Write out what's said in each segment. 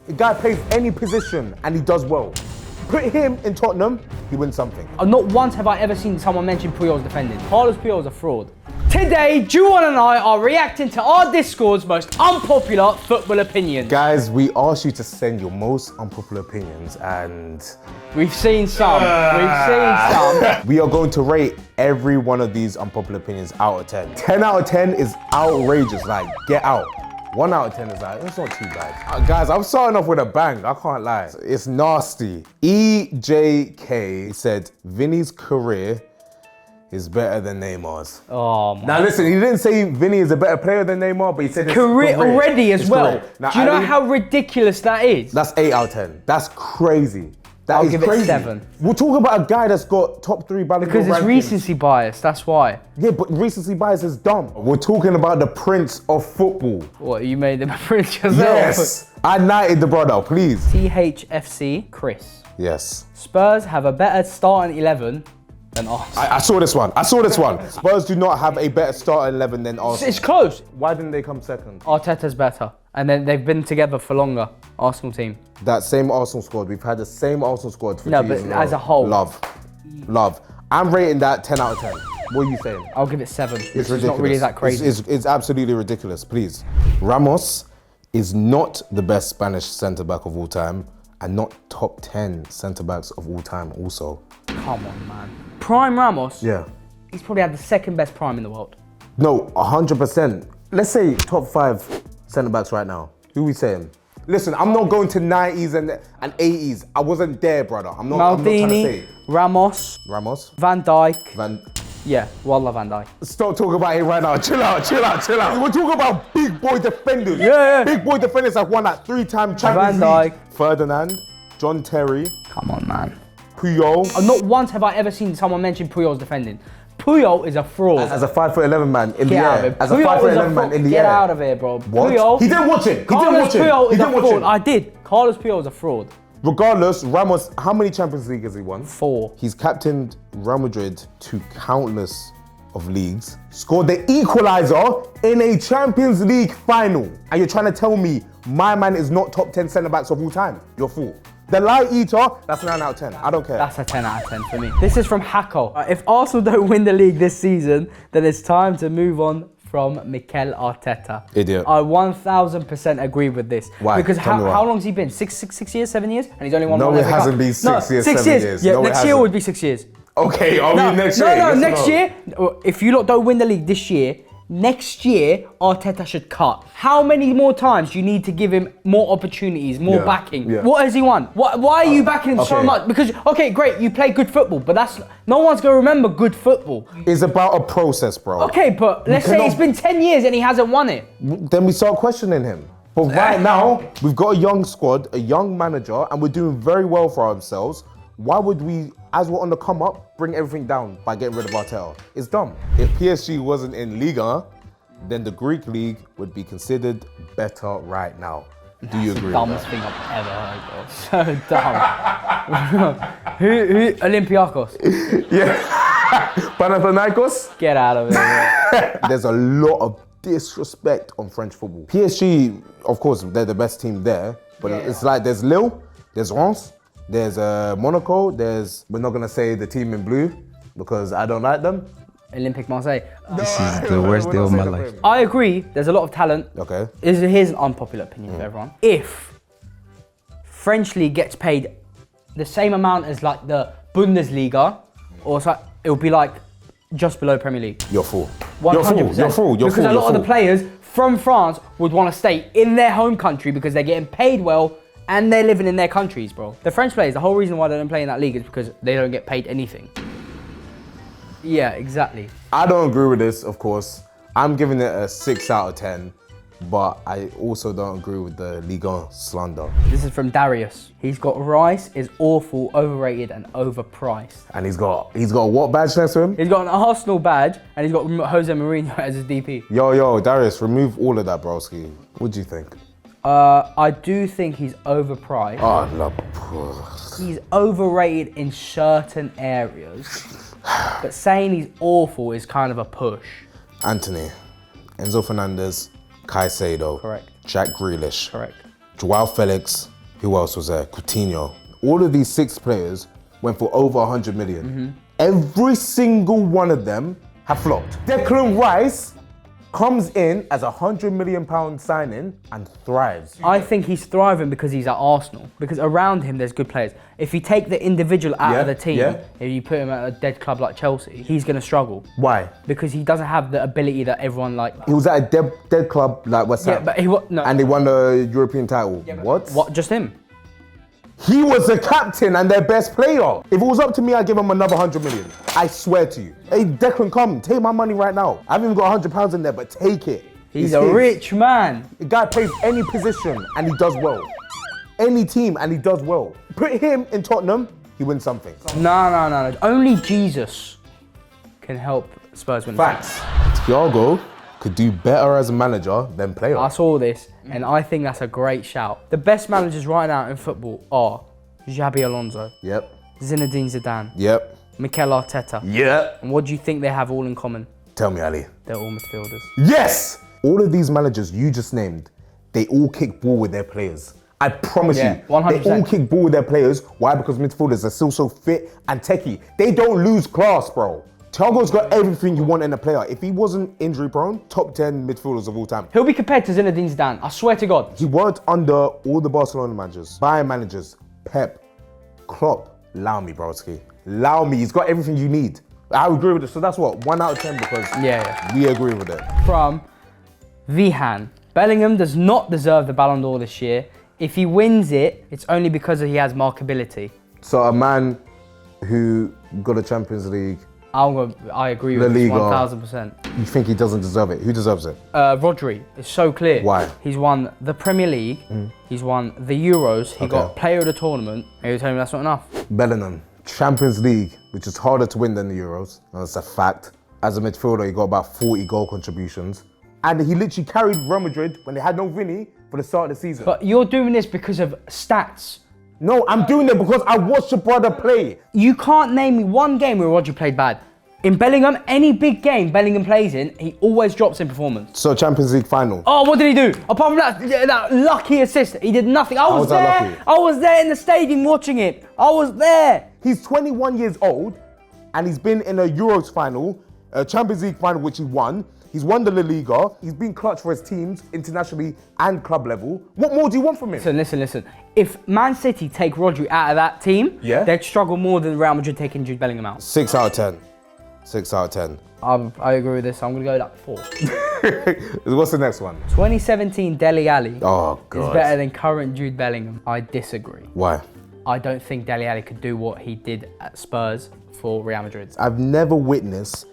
The guy plays any position and he does well. Put him in Tottenham, he wins something. Not once have I ever seen someone mention Puyol's defending. Carlos Puyol's a fraud. Today, Juwan and I are reacting to our Discord's most unpopular football opinions. Guys, we asked you to send your most unpopular opinions and... We've seen some. We are going to rate every one of these unpopular opinions out of 10. 10 out of 10 is outrageous, like get out. 1 out of 10 is like, it's not too bad. Guys, I'm starting off with a bang, I can't lie. It's nasty. EJK said, Vini's career is better than Neymar's. Oh my. Now listen, he didn't say Vini is a better player than Neymar, but he said his career already as well. Now, do you know how ridiculous that is? That's 8 out of 10. That's crazy. I'll is give crazy. it 7. We're talking about a guy that's got top 3 Ballon Because it's recency bias, that's why. Yeah, but recency bias is dumb. We're talking about the prince of football. What, you made him a prince yourself? Yes, I knighted the brother, please. THFC, Chris. Yes. Spurs have a better starting 11 than Arsenal. I saw this one. Spurs do not have a better starting 11 than Arsenal. It's close. Why didn't they come second? Arteta's better. And then they've been together for longer, Arsenal team. That same Arsenal squad, we've had the same Arsenal squad for 2 years but as a whole. Love. I'm rating that 10 out of 10. What are you saying? I'll give it 7. It's ridiculous. Not really that crazy. It's absolutely ridiculous, please. Ramos is not the best Spanish centre-back of all time and not top 10 centre-backs of all time also. Come on, man. Prime Ramos? Yeah. He's probably had the second best prime in the world. No, 100%. Let's say top 5 centre-backs right now. Who are we saying? Listen, I'm not going to 90s and 80s. I wasn't there, brother. I'm not trying to say. Ramos. Van Dijk. Yeah, Wallah Van Dijk. Stop talking about it right now. Chill out. We're talking about big boy defenders. Yeah. Big boy defenders have won that 3-time Champions League. Ferdinand, John Terry. Come on, man. Puyol. Not once have I ever seen someone mention Puyol's defending. Puyol is a fraud. As a 5'11" man in the air. As a Puyol 5'11" man in the air. Get out of here, bro. What? Puyol. He didn't watch it. Carlos Puyol is a fraud. I did. Carlos Puyol is a fraud. Regardless, Ramos, how many Champions League has he won? 4. He's captained Real Madrid to countless of leagues, scored the equaliser in a Champions League final. And you're trying to tell me my man is not top 10 centre-backs of all time? You're a fool. The light eater, that's 9 out of 10. I don't care. That's a 10 out of 10 for me. This is from Hako. If Arsenal don't win the league this season, then it's time to move on from Mikel Arteta. Idiot. I 1000% agree with this. Why? Because how long's he been? 6 years, 7 years? And he's only won one. No, it hasn't been 6 years, 7 years. Yeah, no, next year would be 6 years. Okay, are we next year? No, next year. If you lot don't win the league this year, next year, Arteta should cut. How many more times do you need to give him more opportunities, more backing? Yeah. What has he won? Why are you backing him so much? Because, okay, great, you play good football, but no one's going to remember good football. It's about a process, bro. Okay, but let's say it's been 10 years and he hasn't won it. Then we start questioning him. But right now, we've got a young squad, a young manager, and we're doing very well for ourselves. Why would we, as we're on the come up, bring everything down by getting rid of Arteta? It's dumb. If PSG wasn't in Ligue, then the Greek league would be considered better right now. Do you agree? Dumbest thing I've ever heard of. So dumb. who Olympiacos? Yeah. Panathinaikos? Get out of here. There's a lot of disrespect on French football. PSG, of course, they're the best team there, but it's like there's Lille, there's Reims, there's Monaco, we're not gonna say the team in blue because I don't like them. Olympique Marseille. This is the worst day of my life. I agree, there's a lot of talent. Okay. Here's an unpopular opinion for everyone. If French league gets paid the same amount as like the Bundesliga, or so, it would be like just below Premier League. You're full. 100%. You're full. Because a lot of the players from France would want to stay in their home country because they're getting paid well and they're living in their countries, bro. The French players, the whole reason why they don't play in that league is because they don't get paid anything. Yeah, exactly. I don't agree with this, of course. I'm giving it a 6 out of 10, but I also don't agree with the Ligue 1 slander. This is from Darius. He's got Rice is awful, overrated and overpriced. And he's got what badge next to him? He's got an Arsenal badge and he's got Jose Mourinho as his DP. Yo, Darius, remove all of that, broski. What do you think? I do think he's overpriced. Oh, no. He's overrated in certain areas, but saying he's awful is kind of a push. Anthony, Enzo Fernandez, Caicedo, Correct. Jack Grealish, Correct. Joao Felix, Who else was there? Coutinho. All of these 6 players went for over 100 million. Every single one of them have flopped. Declan Rice comes in as a £100 million signing and thrives. I think he's thriving because he's at Arsenal. Because around him, there's good players. If you take the individual out of the team, if you put him at a dead club like Chelsea, he's going to struggle. Why? Because he doesn't have the ability that everyone like. He was at a dead club like West Ham. Yeah, but no. And they won the European title. Yeah, what? What? Just him? He was the captain and their best player. If it was up to me, I'd give him another 100 million. I swear to you. Hey, Declan, come, take my money right now. I haven't even got £100 in there, but take it. He's a rich man. The guy plays any position and he does well. Any team and he does well. Put him in Tottenham, he wins something. No. Only Jesus can help Spurs win. Facts. Thiago could do better as a manager than player. I saw this and I think that's a great shout. The best managers right now in football are Xabi Alonso, Yep. Zinedine Zidane, Yep. Mikel Arteta. Yep. And what do you think they have all in common? Tell me, Ali. They're all midfielders. Yes! All of these managers you just named, they all kick ball with their players. I promise you, 100%. they all kick ball with their players. Why? Because midfielders are still so fit and techie. They don't lose class, bro. Thiago's got everything you want in a player. If he wasn't injury prone, top 10 midfielders of all time. He'll be compared to Zinedine Zidane, I swear to God. He worked under all the Barcelona managers, Bayern managers, Pep, Klopp. Allow me, broski. Allow me, he's got everything you need. I agree with it. So that's what, 1 out of 10 because we agree with it. From Vihan. Bellingham does not deserve the Ballon d'Or this year. If he wins it, it's only because he has markability. So a man who got a Champions League, I agree with this 1000%. you think he doesn't deserve it? Who deserves it? Rodri, it's so clear. Why? He's won the Premier League, he's won the Euros, he got player of the tournament, and you're telling me that's not enough? Bellingham, Champions League, which is harder to win than the Euros. That's a fact. As a midfielder, he got about 40 goal contributions. And he literally carried Real Madrid when they had no Vini for the start of the season. But you're doing this because of stats. No, I'm doing it because I watched your brother play. You can't name me one game where Rodri played bad. In Bellingham, any big game Bellingham plays in, he always drops in performance. So Champions League final. Oh, what did he do? Apart from that lucky assist, he did nothing. I was there. I was there in the stadium watching it. I was there. He's 21 years old and he's been in a Euros final, a Champions League final which he won. He's won the La Liga. He's been clutch for his teams internationally and club level. What more do you want from him? Listen. If Man City take Rodri out of that team, they'd struggle more than Real Madrid taking Jude Bellingham out. 6 out of 10. 6 out of 10. I agree with this. I'm going to go like 4. What's the next one? 2017 Dele Alli Oh, God. is better than current Jude Bellingham. I disagree. Why? I don't think Dele Alli could do what he did at Spurs for Real Madrid. I've never witnessed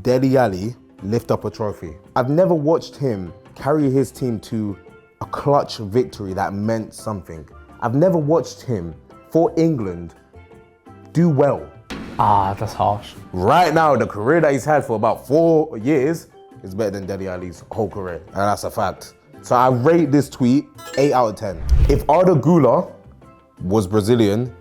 Dele Alli lift up a trophy. I've never watched him carry his team to a clutch victory that meant something. I've never watched him, for England, do well. Ah, that's harsh. Right now, the career that he's had for about 4 years is better than Dele Alli's whole career, and that's a fact. So I rate this tweet 8 out of 10. If Arda Güler was Brazilian,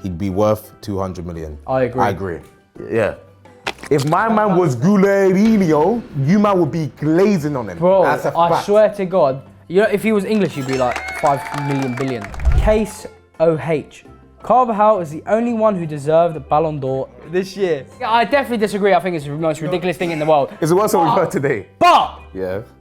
he'd be worth 200 million. I agree. I agree. Yeah. If my man was Guleirinho, you man would be glazing on him. Bro, that's a fact. I swear to God, you know, if he was English, you'd be like 5 million billion. Case OH. Carvajal is the only one who deserved the Ballon d'Or this year. Yeah, I definitely disagree. I think it's the most ridiculous thing in the world. It's the worst one we've heard today. But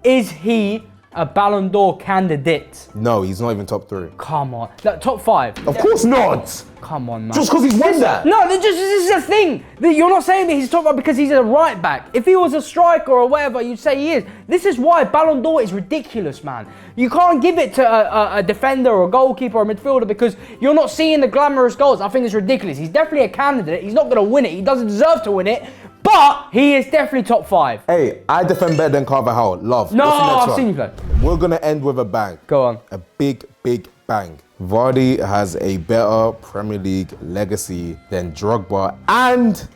is he a Ballon d'Or candidate? No, he's not even top 3. Come on. Like, top 5. Of course not. Come on, man. Just because he's won that. No, this is the thing. You're not saying that he's top 5 because he's a right back. If he was a striker or whatever, you'd say he is. This is why Ballon d'Or is ridiculous, man. You can't give it to a defender or a goalkeeper or a midfielder because you're not seeing the glamorous goals. I think it's ridiculous. He's definitely a candidate. He's not going to win it. He doesn't deserve to win it. But he is definitely top 5. Hey, I defend better than Carvajal. Love. No, I've seen you play. We're going to end with a bang. Go on. A big, big bang. Vardy has a better Premier League legacy than Drogba and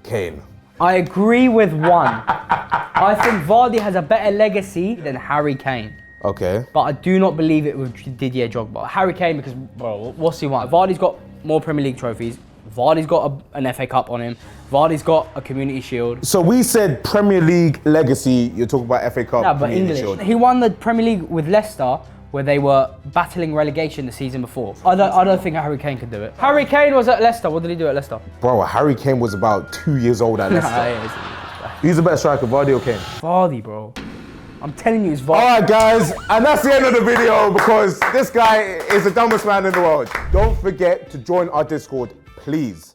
Kane. I agree with one. I think Vardy has a better legacy than Harry Kane. Okay. But I do not believe it with Didier Drogba. Harry Kane, because, bro, what's he want? Vardy's got more Premier League trophies. Vardy's got an FA Cup on him. Vardy's got a Community Shield. So we said Premier League legacy, you're talking about FA Cup, No, but Community English. Shield. He won the Premier League with Leicester where they were battling relegation the season before. I don't think Harry Kane could do it. Harry Kane was at Leicester. What did he do at Leicester? Bro, Harry Kane was about 2 years old at Leicester. He's the better striker, Vardy or Kane? Vardy, bro. I'm telling you, it's Vardy. All right, guys, and that's the end of the video because this guy is the dumbest man in the world. Don't forget to join our Discord, please.